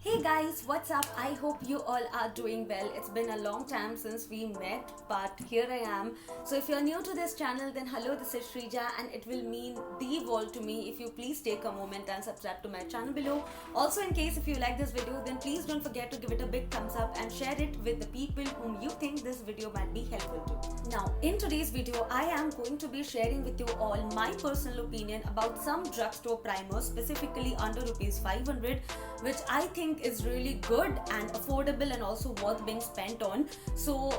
Hey guys, what's up? I hope you all are doing well. It's been a long time since we met, but here I am. So if you're new to this channel, then hello, this is Shrija, and it will mean the world to me if you please take a moment and subscribe to my channel below. Also, in case if you like this video, then please don't forget to give it a big thumbs up and share it with the people whom you think this video might be helpful to. Now, in today's video, I am going to be sharing with you all my personal opinion about some drugstore primers, specifically under rupees 500, which I think is really good and affordable and also worth being spent on. So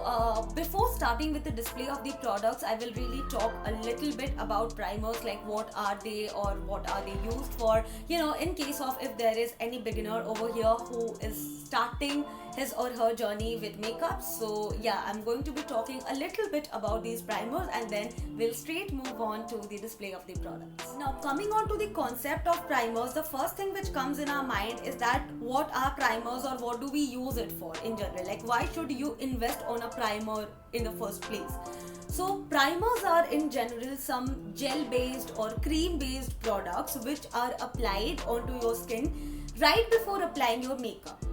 before starting with the display of the products, I will really talk a little bit about primers, like what are they or what are they used for, in case of if there is any beginner over here who is starting his or her journey with makeup. So yeah, I'm going to be talking a little bit about these primers and then we'll straight move on to the display of the products. Now, coming on to the concept of primers, the first thing which comes in our mind is that what are primers or what do we use it for in general? Like, why should you invest on a primer in the first place? So primers are in general some gel based or cream based products which are applied onto your skin right before applying your makeup.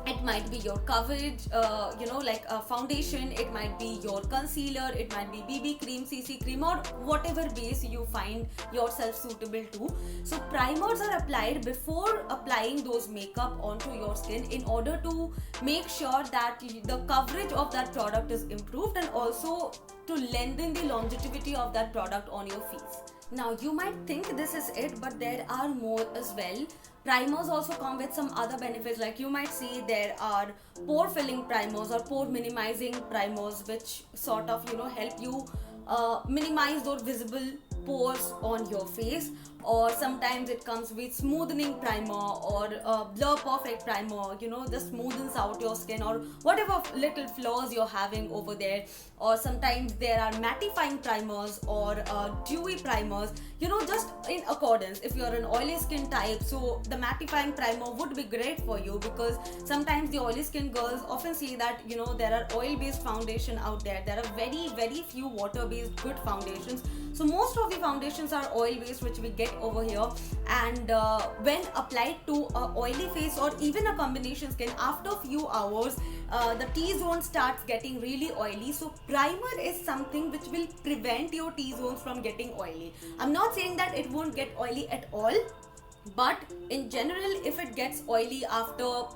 It might be your coverage, like a foundation, it might be your concealer, it might be BB cream, CC cream, or whatever base you find yourself suitable to. So primers are applied before applying those makeup onto your skin in order to make sure that the coverage of that product is improved and also to lengthen the longevity of that product on your face. Now you might think this is it, but there are more as well. Primers also come with some other benefits, like you might see there are pore filling primers or pore minimizing primers, which sort of help you minimize those visible pores on your face. Or sometimes it comes with smoothing primer or blur perfect primer, just smoothens out your skin or whatever little flaws you're having over there. Or sometimes there are mattifying primers or dewy primers, just in accordance if you're an oily skin type. So the mattifying primer would be great for you, because sometimes the oily skin girls often say that there are oil based foundation out there. There are very few water based good foundations. So most of the foundations are oil based, which we get over here, and when applied to a oily face or even a combination skin, after a few hours the T-zone starts getting really oily. So primer is something which will prevent your T-zones from getting oily. I'm not saying that it won't get oily at all, but in general if it gets oily after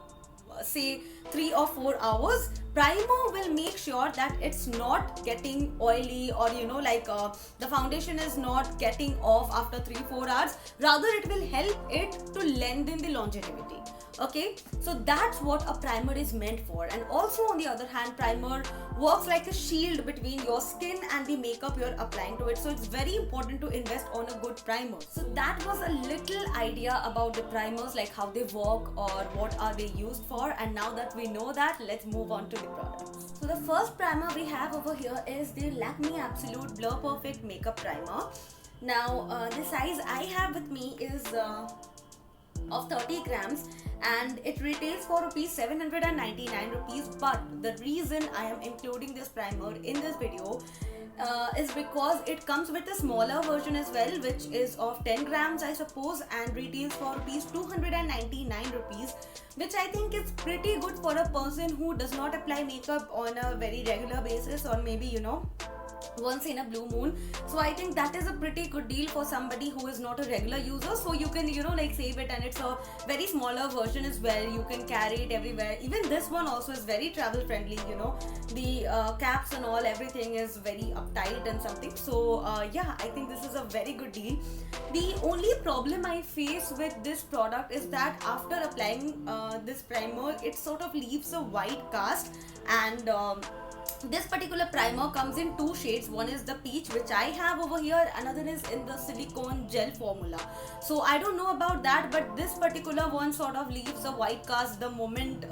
say 3 or 4 hours, primer will make sure that it's not getting oily, or the foundation is not getting off after 3-4 hours. Rather, it will help it to lengthen the longevity. Okay, so that's what a primer is meant for. And also on the other hand, primer works like a shield between your skin and the makeup you're applying to it. So it's very important to invest on a good primer. So that was a little idea about the primers, like how they work or what are they used for. And now that we know that, let's move on to the products. So the first primer we have over here is the Lakme Absolute Blur Perfect Makeup Primer. Now the size I have with me is of 30 grams, and it retails for rupees 799 rupees. But the reason I am including this primer in this video is because it comes with a smaller version as well, which is of 10 grams I suppose, and retails for rupees 299 rupees, which I think is pretty good for a person who does not apply makeup on a very regular basis, or maybe once in a blue moon. So I think that is a pretty good deal for somebody who is not a regular user. So you can save it, and it's a very smaller version as well. You can carry it everywhere. Even this one also is very travel friendly. The caps and all, everything is very uptight and something. So yeah, I think this is a very good deal. The only problem I face with this product is that after applying this primer, it sort of leaves a white cast. And this particular primer comes in 2 shades. One is the peach, which I have over here, another is in the silicone gel formula. So I don't know about that, but this particular one sort of leaves a white cast the moment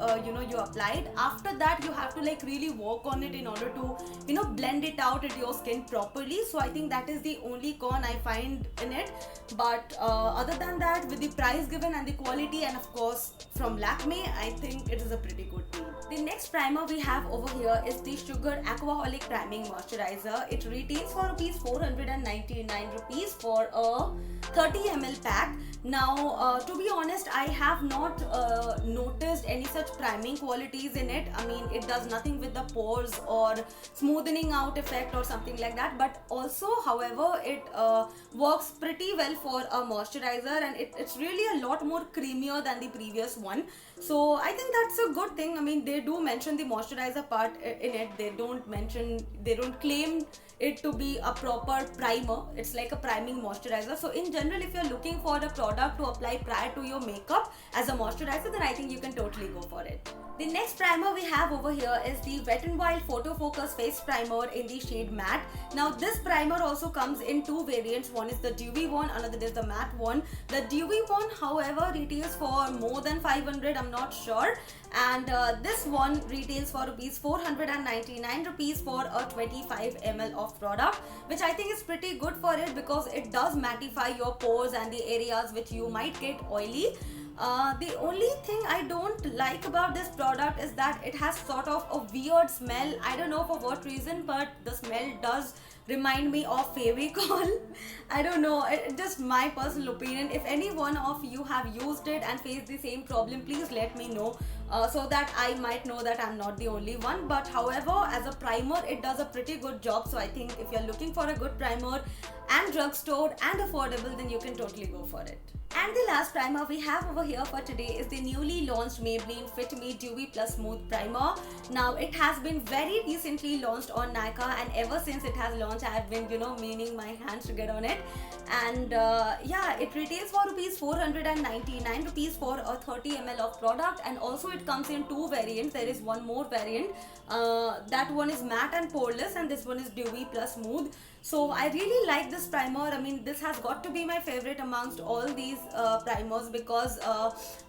you apply it. After that you have to really work on it in order to blend it out at your skin properly. So I think that is the only con I find in it. But other than that, with the price given and the quality, and of course from Lakme, I think it is a pretty good deal. The next primer we have over here is the Sugar Aquaholic Priming Moisturizer. It retails for rupees 499 rupees for a 30 ml pack. Now to be honest, I have not noticed any such priming qualities in it. I mean, it does nothing with the pores or smoothing out effect or something like that, but also however it works pretty well for a moisturizer, and it's really a lot more creamier than the previous one. So I think that's a good thing. I mean, they do mention the moisturizer part in it. They don't claim it to be a proper primer. It's like a priming moisturizer. So in general, if you're looking for a product to apply prior to your makeup as a moisturizer, then I think you can totally go for it. The next primer we have over here is the Wet n Wild Photo Focus Face Primer in the shade Matte. Now this primer also comes in two variants. One is the dewy one, another is the matte one. The dewy one, however, retails for more than 500, I'm not sure. And this one retails for rupees 499 rupees for a 25 ml of product, which I think is pretty good for it because it does mattify your pores and the areas which you might get oily. The only thing I don't like about this product is that it has sort of a weird smell. I don't know for what reason, but the smell does remind me of Fevicol. I don't know, it's just my personal opinion. If any one of you have used it and faced the same problem, please let me know so that I might know that I'm not the only one. But however, as a primer, it does a pretty good job. So I think if you're looking for a good primer and drugstore and affordable, then you can totally go for it. And the last primer we have over here for today is the newly launched Maybelline Fit Me Dewy Plus Smooth Primer. Now it has been very recently launched on Nykaa, and ever since it has launched, I have been meaning my hands to get on it. And yeah, it retails for rupees 499 rupees for a 30 ml of product, and also it comes in two variants. There is one more variant. That one is matte and poreless, and this one is dewy plus smooth. So I really like this primer. I mean, this has got to be my favorite amongst all these primers because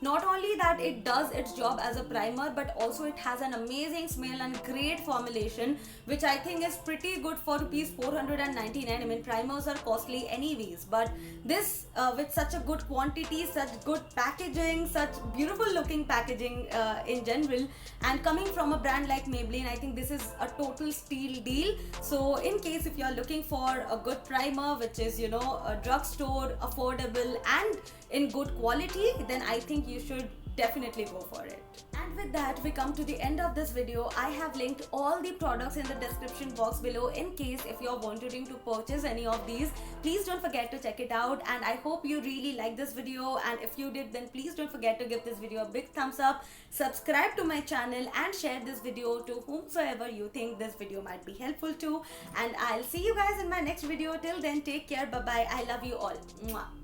not only that it does its job as a primer, but also it has an amazing smell and great formulation, which I think is pretty good for rupees 499. I mean, primers are costly anyways, but this with such a good quantity, such good packaging, such beautiful looking packaging in general, and coming from a brand like Maybelline, I think this is a total steal deal. So in case if you are looking for a good primer which is a drugstore, affordable and in good quality, then I think you should definitely go for it. And with that, we come to the end of this video. I have linked all the products in the description box below in case if you're wanting to purchase any of these. Please don't forget to check it out, and I hope you really like this video, and if you did, then please don't forget to give this video a big thumbs up, subscribe to my channel and share this video to whomsoever you think this video might be helpful to. And I'll see you guys in my next video. Till then, take care, bye bye, I love you all. Mwah.